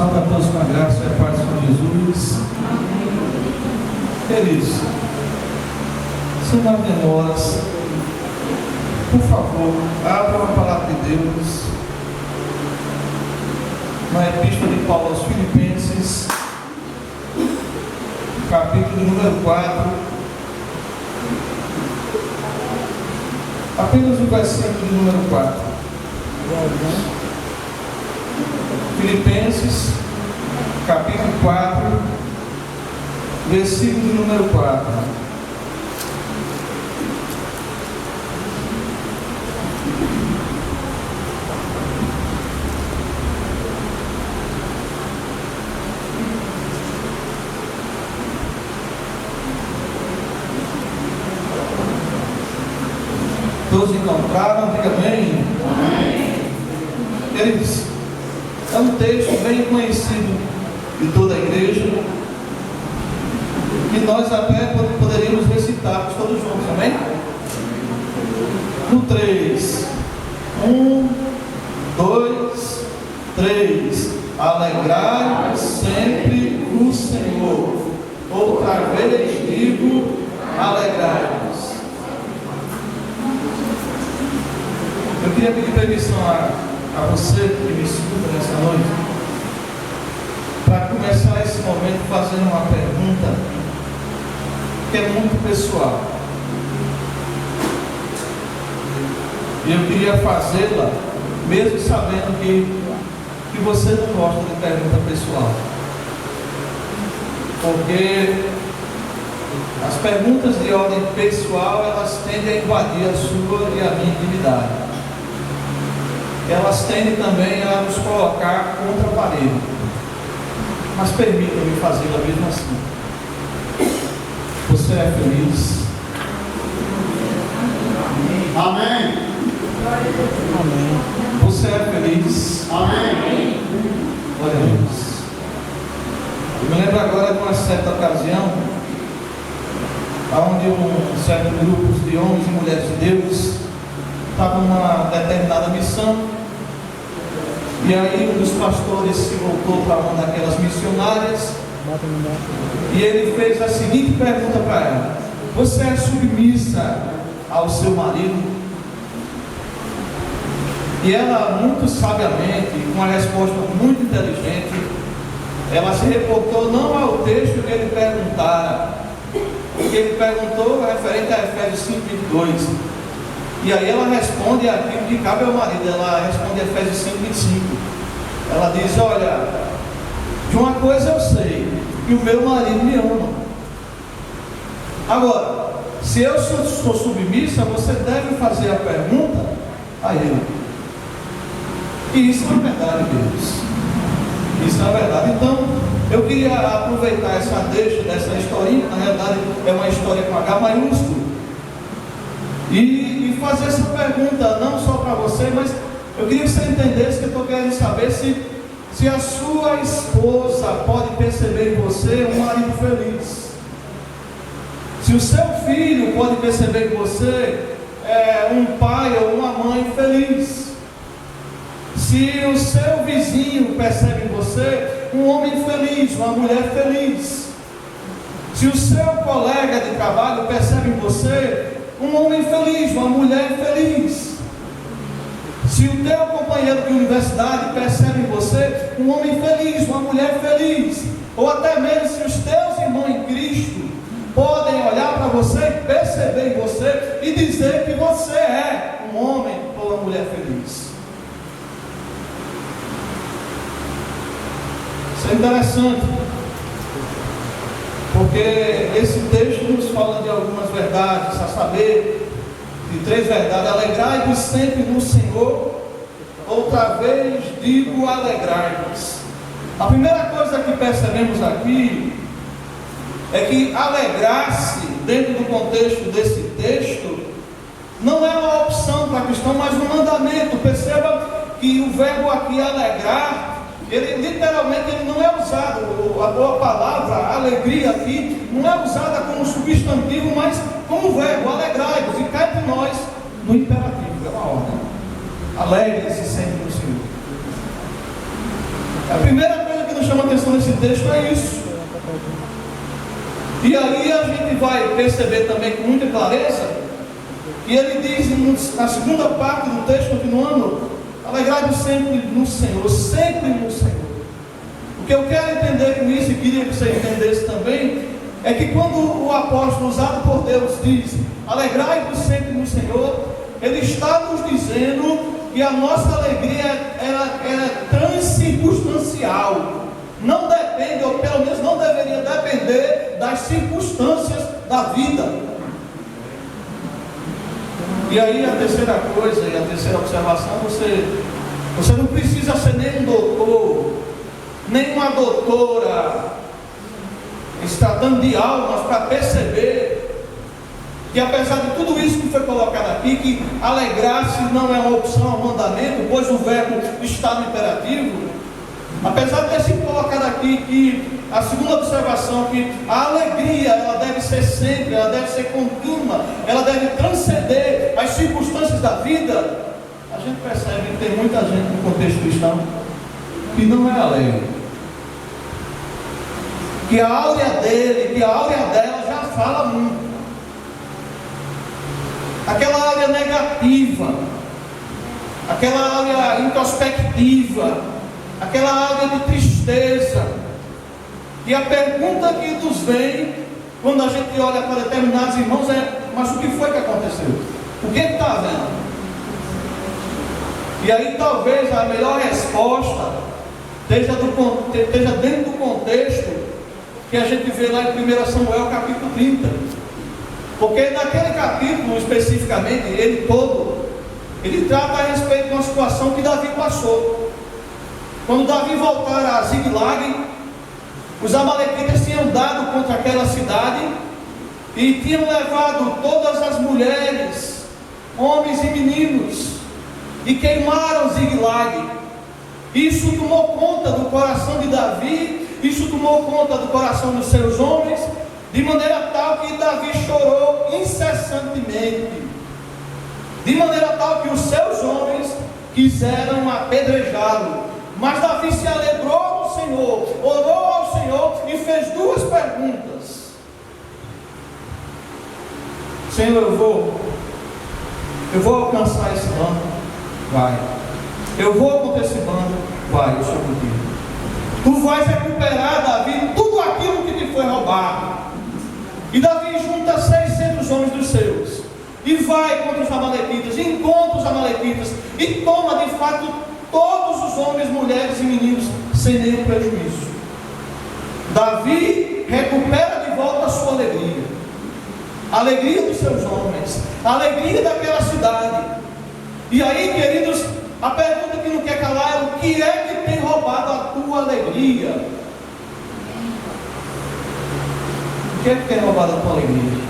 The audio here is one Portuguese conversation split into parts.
Salve a todos com a graça e a paz de Jesus. Queridos, sem mais demoras, por favor, abram a palavra de Deus na Epístola de Paulo aos Filipenses, capítulo número 4, apenas o versículo de número 4. Filipenses, capítulo 4, versículo de número 4. Todos encontraram? Diga amém. Amém. Queridos, é um texto bem conhecido de toda a igreja, que nós até poderíamos recitar todos juntos, amém? No 3, 1, 2, 3. Alegrai-vos sempre no Senhor. Outra vez digo, alegrai-vos. Eu queria pedir permissão a você que me escuta nessa noite, para começar esse momento fazendo uma pergunta que é muito pessoal. E eu queria fazê-la, mesmo sabendo que você não gosta de pergunta pessoal, porque as perguntas de ordem pessoal, elas tendem a invadir a sua e a minha intimidade. Elas tendem também a nos colocar contra a parede. Mas permita-me fazê-la mesmo assim. Você é feliz? Amém. Amém. Você é feliz? Amém. Glória a Deus. Eu me lembro agora de uma certa ocasião, onde um certo grupo de homens e mulheres de Deus estavam numa determinada missão. E aí um dos pastores se voltou para uma daquelas missionárias e ele fez a seguinte pergunta para ela: você é submissa ao seu marido? E ela, muito sabiamente, com uma resposta muito inteligente, ela se reportou não ao texto que ele perguntara, porque ele perguntou referente a Efésios 5:22. E aí ela responde aquilo que cabe ao marido. Ela responde Efésios 5:25. Ela diz: olha, de uma coisa eu sei, que o meu marido me ama. Agora, se eu sou submissa, você deve fazer a pergunta a ele. E isso é verdade, Deus. Isso é verdade. Então, eu queria aproveitar essa deixa dessa historinha. Na realidade, é uma história com H maiúsculo. E fazer essa pergunta não só para você, mas eu queria que você entendesse que eu estou querendo saber se a sua esposa pode perceber em você um marido feliz. Se o seu filho pode perceber em você um pai ou uma mãe feliz. Se o seu vizinho percebe em você um homem feliz, uma mulher feliz. Se o seu colega de trabalho percebe em você um homem feliz, uma mulher feliz. Se o teu companheiro de universidade percebe em você um homem feliz, uma mulher feliz, ou até mesmo se os teus irmãos em Cristo podem olhar para você e perceber em você e dizer que você é um homem ou uma mulher feliz. Isso é interessante, porque esse texto nos fala de algumas verdades, a saber, de 3 verdades. Alegrai-vos sempre no Senhor. Outra vez digo, alegrai-vos. A primeira coisa que percebemos aqui é que alegrar-se, dentro do contexto desse texto, não é uma opção para cristão, mas um mandamento. Perceba que o verbo aqui alegrar, ele literalmente ele não é usado, a boa palavra alegria aqui não é usada como substantivo, mas como verbo, alegrai-vos, e cai de nós no imperativo, é uma ordem. Alegre-se sempre no Senhor. A primeira coisa que nos chama a atenção nesse texto é isso. E aí a gente vai perceber também com muita clareza que ele diz na segunda parte do texto, continuando: alegrai-vos sempre no Senhor, sempre no Senhor. O que eu quero entender com isso, e queria que você entendesse também, é que quando o apóstolo, usado por Deus, diz alegrai-vos sempre no Senhor, ele está nos dizendo que a nossa alegria é transcircunstancial. Não depende, ou pelo menos não deveria depender das circunstâncias da vida. E aí a terceira coisa, e a terceira observação, você não precisa ser nem um doutor, nem uma doutora, tratando de almas, para perceber que apesar de tudo isso que foi colocado aqui, que alegrar-se não é uma opção, é um mandamento, pois o verbo está no imperativo. Apesar de ter sido colocado aqui que a segunda observação, que a alegria ela deve ser sempre, ela deve ser contínua, ela deve transcender as circunstâncias da vida, a gente percebe que tem muita gente no contexto cristão que não é alegre, que a áurea dele, que a áurea dela já fala muito, aquela áurea negativa, aquela áurea introspectiva, aquela área de tristeza. E a pergunta que nos vem quando a gente olha para determinados irmãos é: mas o que foi que aconteceu? O que está havendo? E aí talvez a melhor resposta esteja dentro do contexto que a gente vê lá em 1 Samuel capítulo 30. Porque naquele capítulo especificamente, ele trata a respeito de uma situação que Davi passou. Quando Davi voltara a Ziglag, os amalequitas tinham dado contra aquela cidade e tinham levado todas as mulheres, homens e meninos, e queimaram Ziglag. Isso tomou conta do coração de Davi, isso tomou conta do coração dos seus homens, de maneira tal que Davi chorou incessantemente, de maneira tal que os seus homens quiseram apedrejá-lo. Mas Davi se alegrou no Senhor, orou ao Senhor e fez duas perguntas: Senhor, eu vou alcançar esse bando? Vai. Eu vou contra esse bando? Vai, eu sou contigo. Tu vais recuperar, Davi, tudo aquilo que te foi roubado. E Davi junta 600 homens dos seus e vai contra os amalequitas, encontra os amalequitas e toma de fato todos os homens, mulheres e meninos sem nenhum prejuízo. Davi recupera de volta a sua alegria, a alegria dos seus homens, a alegria daquela cidade. E aí, queridos, a pergunta que não quer calar é: o que é que tem roubado a tua alegria? O que é que tem roubado a tua alegria?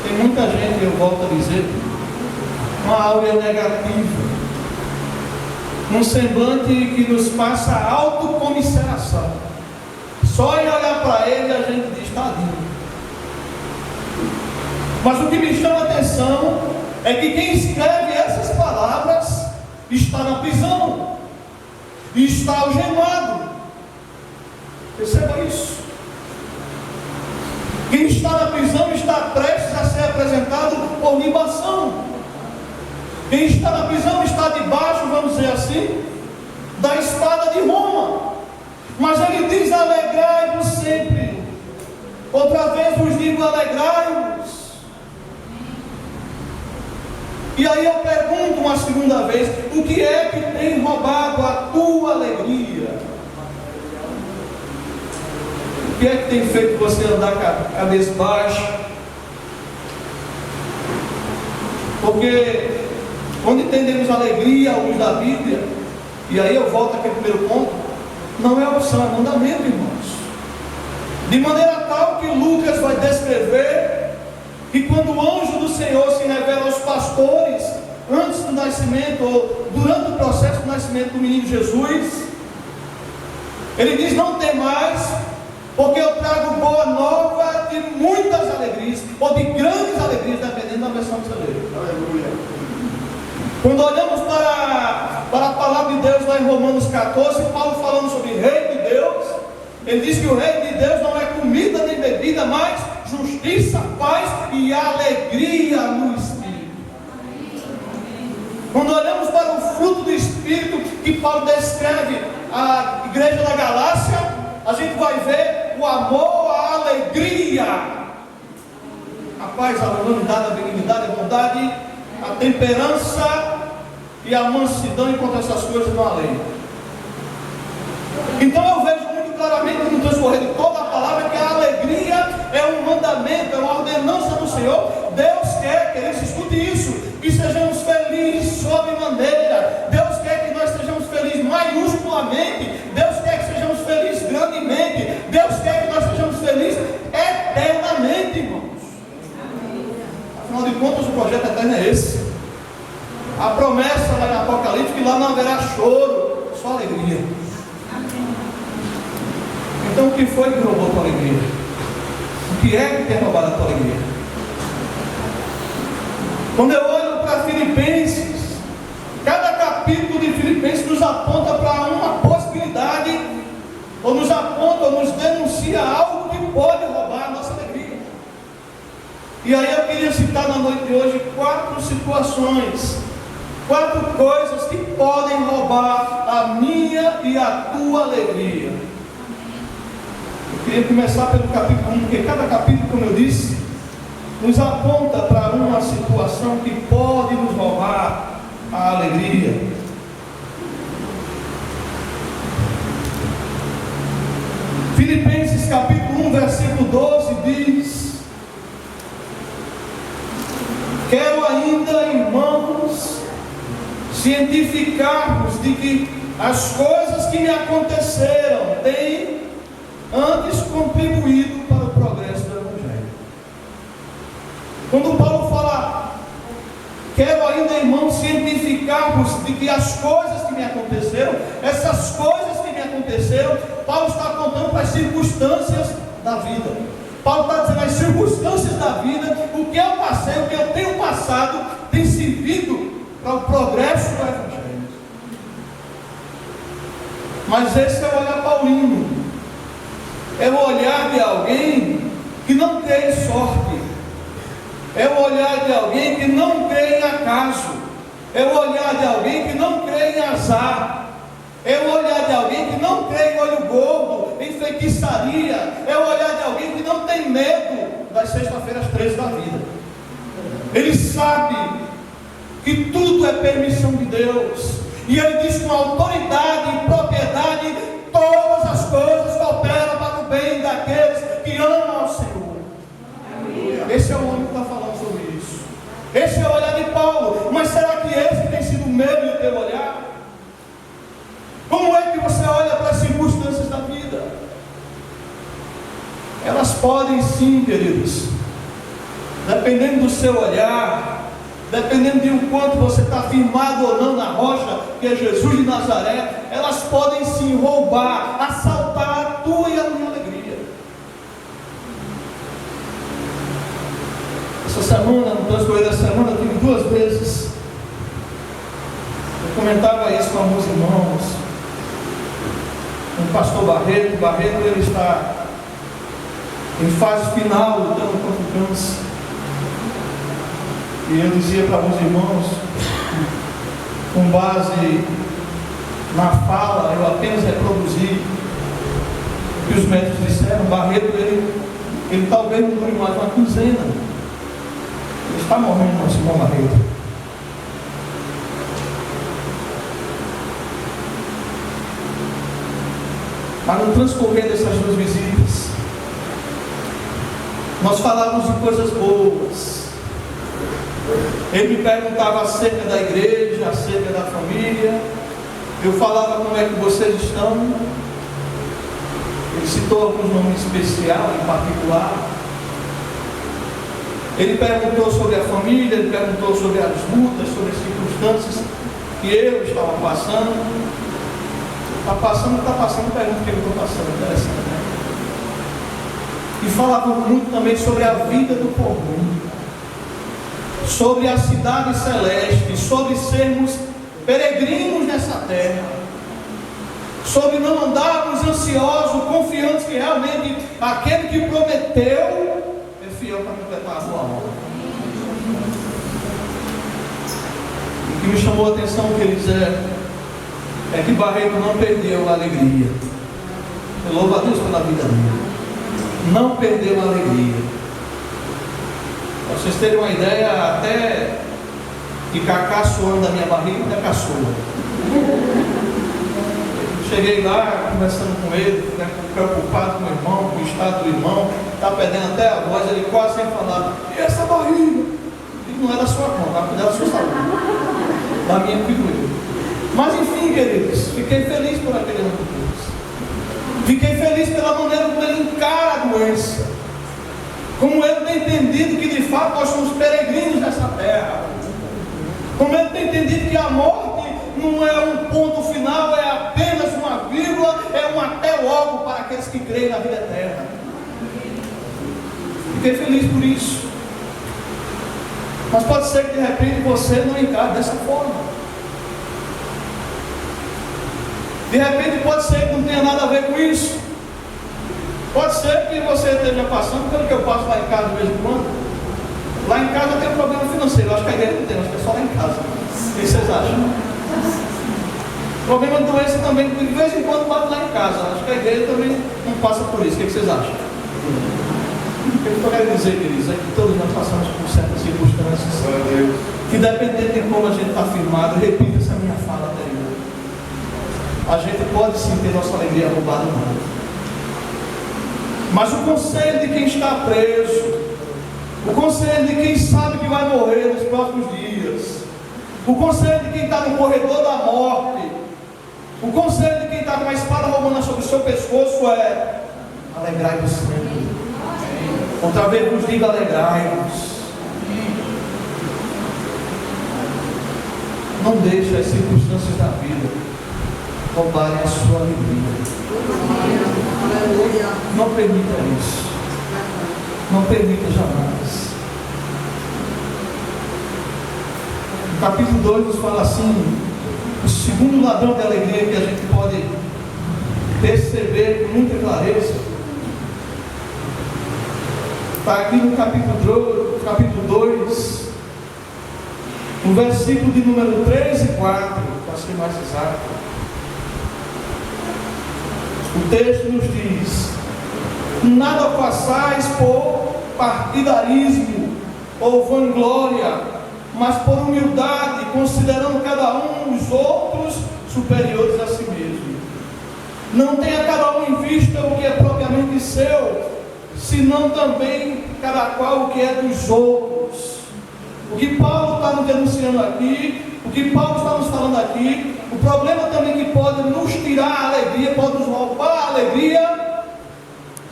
Tem muita gente, eu volto a dizer, uma áurea negativa, um semblante que nos passa autocomiseração. Só em olhar para ele a gente diz: tadinho. Mas o que me chama a atenção é que quem escreve essas palavras está na prisão, está algemado. Perceba isso. Quem está na prisão está prestes a ser apresentado por libação. Quem está na prisão está debaixo, vamos dizer assim, da espada de Roma. Mas ele diz: alegrai-vos sempre. Outra vez vos digo: alegrai-vos. E aí eu pergunto uma segunda vez: o que é que tem roubado a tua alegria? O que é que tem feito você andar com a cabeça baixa? Porque quando entendemos alegria à luz da Bíblia, e aí eu volto àquele primeiro ponto, não é opção, é mandamento, irmãos. De maneira tal que Lucas vai descrever que quando o anjo do Senhor se revela aos pastores, antes do nascimento, ou durante o processo do nascimento do menino Jesus, ele diz: não temais, porque eu trago boa nova de muitas alegrias, ou de grandes alegrias, dependendo da versão que você lê. Aleluia. Quando olhamos para a palavra de Deus lá em Romanos 14, Paulo falando sobre o reino de Deus. Ele diz que o reino de Deus não é comida nem bebida, mas justiça, paz e alegria no Espírito. Quando olhamos para o fruto do Espírito que Paulo descreve a igreja da Galácia, a gente vai ver o amor, a alegria, a paz, a longanimidade, a benignidade, a bondade, a temperança e a mansidão. Enquanto essas coisas não há lei. Então eu vejo muito claramente no transcorrer de toda a palavra que a alegria é um mandamento, é uma ordenança do Senhor. Deus quer que eles escutem isso, que sejamos felizes sob maneira. Deus quer que nós sejamos felizes maiusculamente. Deus quer que sejamos felizes grandemente. Deus quer que nós sejamos felizes eternamente, irmãos. Afinal de contas, o projeto eterno é esse. A promessa lá em Apocalipse que lá não haverá choro, só alegria. Então o que foi que roubou a tua alegria? O que é que tem roubado a tua alegria? Quando eu olho para Filipenses, cada capítulo de Filipenses nos aponta para uma possibilidade, ou nos aponta, ou nos denuncia algo que pode roubar a nossa alegria. E aí eu queria citar na noite de hoje 4 situações, 4 coisas que podem roubar a minha e a tua alegria. Eu queria começar pelo capítulo 1, porque cada capítulo, como eu disse, nos aponta para uma situação que pode nos roubar a alegria. Filipenses capítulo 1, versículo 12 diz: quero ainda, irmãos, cientificar-vos de que as coisas que me aconteceram têm antes contribuído para o progresso do Evangelho. Quando Paulo fala, quero ainda, irmãos, cientificar-vos de que as coisas que me aconteceram, essas coisas que me aconteceram, Paulo está contando para as circunstâncias da vida. Paulo está dizendo, as circunstâncias da vida, o que eu passei, o que eu tenho passado, tem servido para o progresso do Evangelho. Mas esse é o olhar paulino. É o olhar de alguém que não crê em sorte. É o olhar de alguém que não crê em acaso. É o olhar de alguém que não crê em azar. É o olhar de alguém que não crê em olho gordo, em feitiçaria. É o olhar de alguém que não tem medo das sexta-feiras 13 da vida. Ele sabe que tudo é permissão de Deus. E ele diz com autoridade e propriedade: todas as coisas cooperam para o bem daqueles que amam ao Senhor. Esse é o homem que está falando sobre isso. Esse é o olhar de Paulo. Mas será que esse tem sido o meu e o teu olhar? Como é que você olha para as circunstâncias da vida? Elas podem sim, queridos, dependendo do seu olhar, dependendo de o quanto você está firmado ou não na rocha, que é Jesus de Nazaré, elas podem sim roubar, assaltar a tua e a minha alegria. Essa semana, no transcorrer da semana, eu tive 2 vezes, eu comentava isso com alguns irmãos, com o pastor Barreto. Ele está em fase final, lutando contra o câncer. E eu dizia para alguns irmãos, com base na fala, eu apenas reproduzi o que os médicos disseram. Barreto, ele talvez não dure mais uma quinzena. Ele está morrendo, nosso irmão Barreto. Mas no transcorrer dessas 2 visitas, nós falávamos de coisas boas. Ele me perguntava acerca da igreja, acerca da família. Eu falava como é que vocês estão. Ele citou alguns nomes especiais, em particular. Ele perguntou sobre a família, ele perguntou sobre as lutas, sobre as circunstâncias que eu estava passando. Está passando, pergunta o que eu estou passando. Interessante, né? E falava muito também sobre a vida do porvir, sobre a cidade celeste, sobre sermos peregrinos nessa terra. sobre não andarmos ansiosos, confiantes que realmente aquele que prometeu é fiel para completar a boa obra. O que me chamou a atenção, queridos, é que Barreto não perdeu a alegria. Eu louvo a Deus pela vida dele. Não perdeu a alegria. Para vocês terem uma ideia, até ficar caçoando da minha barriga, ainda caçoa. Cheguei lá, conversando com ele, preocupado com o irmão, com o estado do irmão, está perdendo até a voz, ele quase sem falar. E essa barriga? E não é da sua conta, é da sua saúde. Da minha figura. Mas enfim, queridos, fiquei feliz por aquele homem de Deus. Fiquei feliz pela maneira como ele encara a doença. Como ele tem entendido que de fato nós somos peregrinos nessa terra. Como ele tem entendido que a morte não é um ponto final, é apenas uma vírgula, é um até logo para aqueles que creem na vida eterna. Fiquei feliz por isso. Mas pode ser que de repente você não encare dessa forma. De repente pode ser que não tenha nada a ver com isso. Pode ser que você esteja passando pelo que eu passo lá em casa de vez em quando. Lá em casa tem um problema financeiro. Acho que a igreja não tem, acho que é só lá em casa. O que vocês acham? Problema de doença também, de vez em quando bate lá em casa. Acho que a igreja também não passa por isso. O que vocês acham? O que eu estou querendo dizer, queridos, é que todos nós passamos por certas circunstâncias que, dependendo de como a gente está firmado, repita essa minha fala anterior, a gente pode sim ter nossa alegria roubada não. Mas o conselho de quem está preso, o conselho de quem sabe que vai morrer nos próximos dias, o conselho de quem está no corredor da morte, o conselho de quem está com uma espada romana sobre o seu pescoço é: alegrai-vos sempre. Outra vez nos diga: alegrai-vos. Não deixe as circunstâncias da vida roubarem a sua alegria. Não permita isso. Não permita jamais. O capítulo 2 nos fala assim: o segundo ladrão de alegria que a gente pode perceber com muita clareza está aqui no capítulo 2, no versículo de número 3 e 4, para ser mais exato. O texto nos diz: nada façais por partidarismo ou vanglória, mas por humildade, considerando cada um os outros superiores a si mesmo. Não tenha cada um em vista o que é propriamente seu, senão também cada qual o que é dos outros. O que Paulo está nos denunciando aqui, o que Paulo está nos falando aqui, o problema também que pode nos tirar a alegria, pode nos roubar a alegria,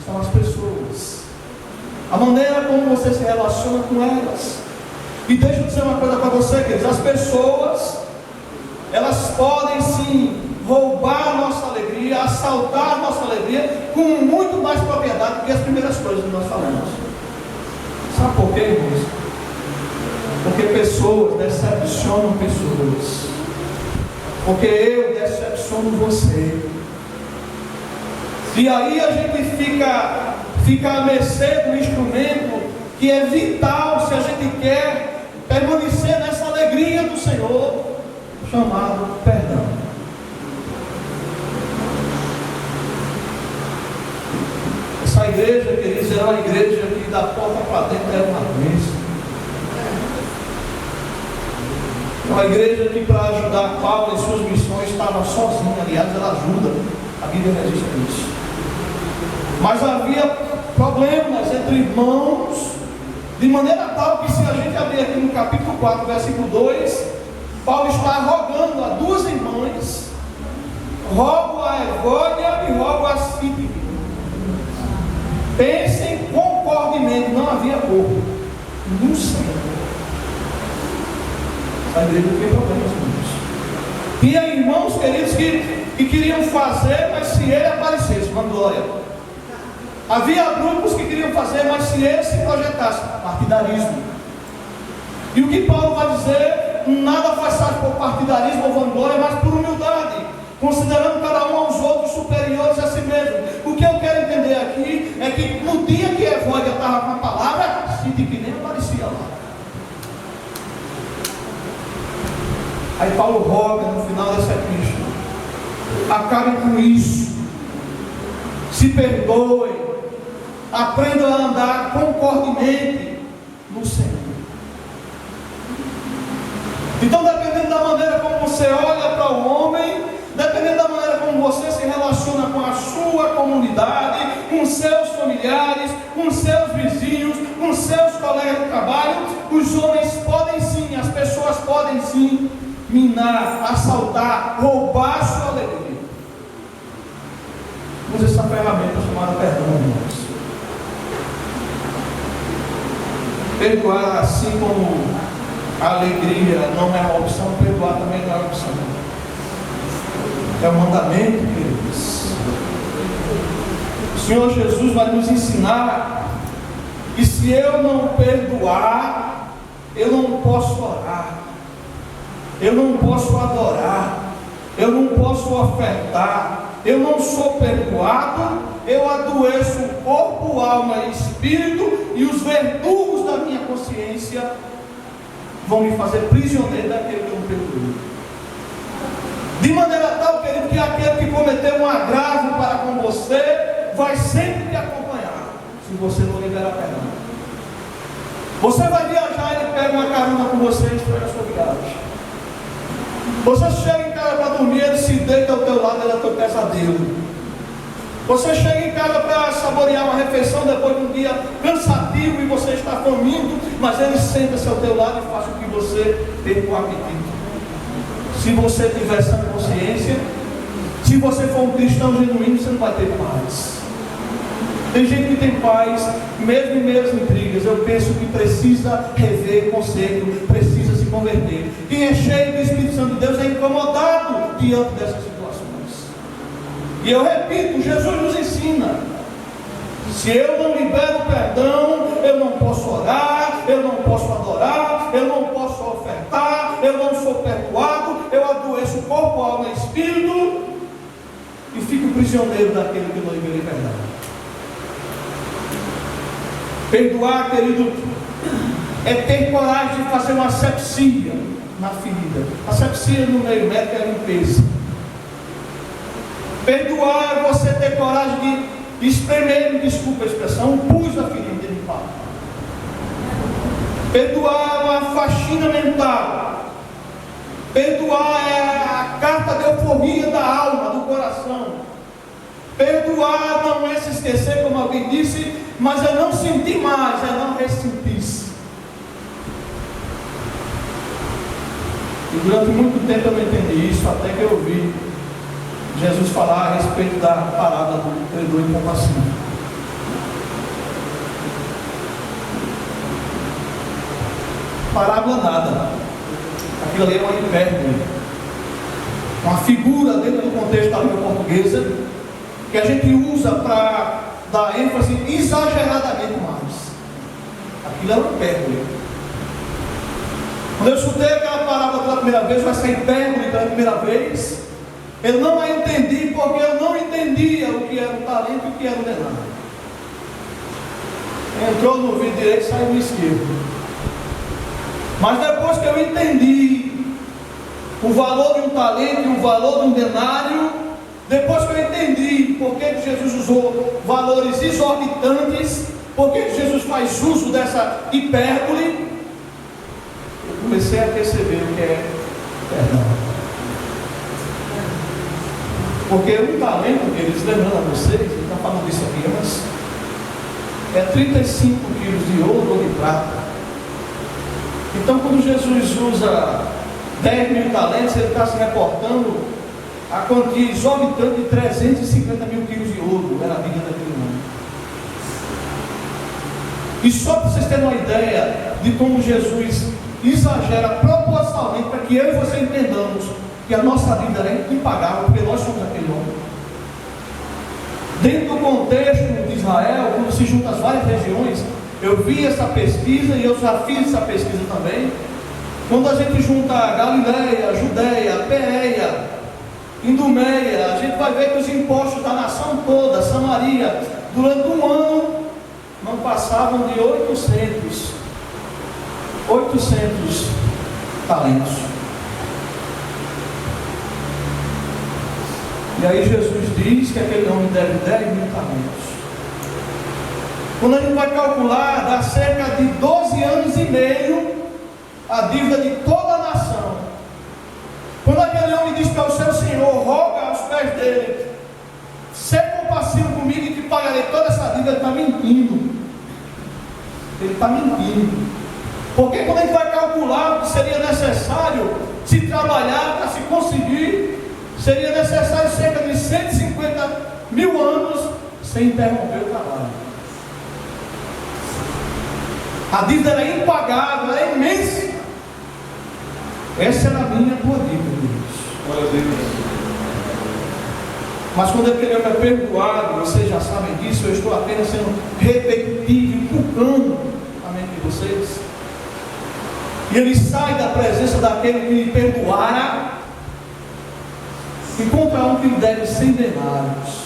são as pessoas, a maneira como você se relaciona com elas. E deixa eu dizer uma coisa para você, queridos: as pessoas, elas podem sim roubar a nossa alegria, assaltar a nossa alegria com muito mais propriedade do que as primeiras coisas que nós falamos. Sabe por quê, irmãos? Porque pessoas decepcionam pessoas. Porque eu decepciono você. E aí a gente fica à mercê do instrumento que é vital se a gente quer permanecer nessa alegria do Senhor, chamado perdão. Essa igreja, queridos, era uma igreja que da porta para dentro era uma bênção. Uma igreja que, para ajudar Paulo em suas missões, estava sozinha. Aliás, ela ajuda, a Bíblia registra isso. Mas havia problemas entre irmãos, de maneira tal que, se a gente abrir aqui no capítulo 4, versículo 2, Paulo está rogando a duas irmãs: rogo a Evódia e rogo a Síntike. Pensem concordemente, não havia acordo, no Senhor. A igreja não tem problemas com isso. Tinha irmãos, queridos, que queriam fazer, mas se ele aparecesse, vanglória. Havia grupos que queriam fazer, mas se ele se projetasse, partidarismo. E o que Paulo vai dizer: nada faz por partidarismo ou vanglória, mas por humildade, considerando cada um aos Aí Paulo roga no final dessa epístola: acabem com isso, se perdoem, aprendam a andar concordemente no Senhor. Então, dependendo da maneira como você olha para o homem, dependendo da maneira como você se relaciona com a sua comunidade, com seus familiares, com seus vizinhos, com seus colegas de trabalho, os homens podem sim, as pessoas podem sim minar, assaltar, roubar a sua alegria. Use essa ferramenta chamada perdão, irmãos. Perdoar, assim como a alegria não é uma opção, perdoar também não é uma opção. É um mandamento, queridos. O Senhor Jesus vai nos ensinar que se eu não perdoar, eu não posso orar, eu não posso adorar, eu não posso ofertar. Eu não sou perdoado, eu adoeço o corpo, alma e espírito, e os verdugos da minha consciência vão me fazer prisioneiro daquele que eu não perdoei. De maneira tal, querido, que aquele que cometeu um agravo para com você vai sempre te acompanhar, se você não liberar perdão. Você vai viajar, ele pega uma carona com você e estraga a sua viagem. Você chega em casa para dormir, ele se deita ao teu lado, ele é teu pesadelo. Você chega em casa para saborear uma refeição depois de um dia cansativo e você está faminto, mas ele senta-se ao teu lado e faz com que você perca o apetite. Se você tiver essa consciência, se você for um cristão genuíno, você não vai ter paz. Tem gente que tem paz, mesmo em meias intrigas. Eu penso que precisa rever conceito, precisa se converter. Quem é cheio do Espírito Santo de Deus é incomodado diante dessas situações. E eu repito, Jesus nos ensina: se eu não libero perdão, eu não posso orar, eu não posso adorar, eu não posso ofertar, eu não sou perdoado, eu adoeço o corpo, alma e espírito, e fico prisioneiro daquele que não liberei perdão. Perdoar, querido, é ter coragem de fazer uma asepsia na ferida. Asepsia no meio médico é limpeza. Perdoar é você ter coragem de espremer, desculpa a expressão, um pus da ferida de limpar. Perdoar é uma faxina mental. Perdoar é a carta de euforia da alma, do coração. Perdoar não é se esquecer, como alguém disse, mas é não sentir mais, é não ressentir-se. E durante muito tempo eu não entendi isso, até que eu ouvi Jesus falar a respeito da parábola do credor incompassível. Parábola nada. Aquilo ali é uma hipérbole, uma figura dentro do contexto da língua portuguesa, que a gente usa para dar ênfase exageradamente mais. Aquilo é uma hipérbole. Quando eu escutei aquela parábola pela primeira vez, essa hipérbole pela primeira vez, eu não a entendi, porque eu não entendia o que era o talento e o que era o denário. Entrou no ouvido direito e saiu no esquerdo. Mas depois que eu entendi o valor de um talento e o valor de um denário, depois que eu entendi por que Jesus usou valores exorbitantes, por que Jesus faz uso dessa hipérbole, eu comecei a perceber o que é perdão. Porque um talento, queridos, lembrando a vocês, ele está falando disso aqui, mas é 35 quilos de ouro ou de prata. Então, quando Jesus usa 10 mil talentos, ele está se reportando a quantia exorbitante de 350 mil quilos de ouro, era a vida daquele homem. E só para vocês terem uma ideia de como Jesus exagera propositalmente, para que eu e você entendamos que a nossa vida é impagável, porque nós somos aquele homem. Dentro do contexto de Israel, quando se juntam as várias regiões, eu vi essa pesquisa e eu já fiz essa pesquisa também. Quando a gente junta Galileia, Judeia, Pérea, Idumeia, a gente vai ver que os impostos da nação toda, Samaria, durante um ano, não passavam de 800 talentos. E aí Jesus diz que aquele homem deve 10 mil talentos. Quando a gente vai calcular, dá cerca de 12 anos e meio a dívida de toda a nação. Quando aquele homem diz para o seu Senhor, roga aos pés dele, ser compassivo comigo e que pagarei toda essa dívida, ele está mentindo. Ele está mentindo. Porque quando a gente vai calcular o que seria necessário se trabalhar para se conseguir, seria necessário cerca de 150 mil anos sem interromper o trabalho. A dívida era impagável, era imensa. Essa era a minha tua dívida, Deus. Mas quando aquele homem é perdoado, vocês já sabem disso, eu estou apenas sendo repetitivo, inculcando a mente de vocês. E ele sai da presença daquele que lhe perdoara, encontra um que lhe deve 100 denários.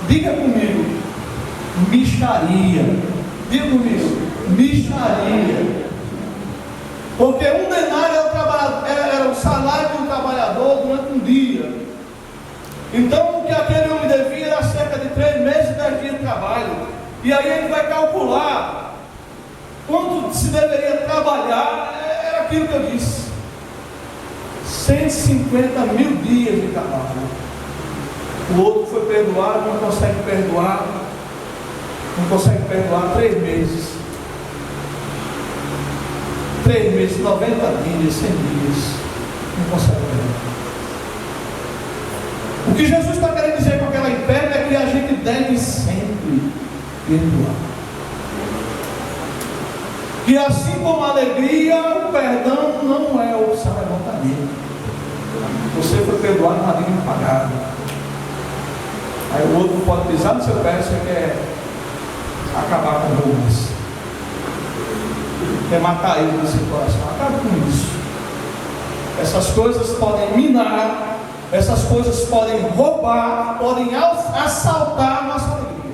Diga comigo, micharia. Diga comigo, micharia. Porque um denário era o salário de um trabalhador durante um dia. Então o que aquele homem devia era cerca de 3 meses e 10 dias de trabalho. E aí ele vai calcular quanto se deveria trabalhar. Era aquilo que eu disse: 150 mil dias de trabalho. O outro foi perdoado, não consegue perdoar 3 meses. 3 meses, 90 dias, 100 dias. Não consegue perdoar. O que Jesus está querendo dizer com aquela império é que a gente deve sempre perdoar. E assim como a alegria, o perdão não é opção, é vontade. Você foi perdoado, uma dívida pagada. Aí o outro pode pisar no seu pé, você quer acabar com o romance, quer matar ele no seu coração. Acabe com isso. Essas coisas podem minar, essas coisas podem roubar, podem assaltar a nossa alegria.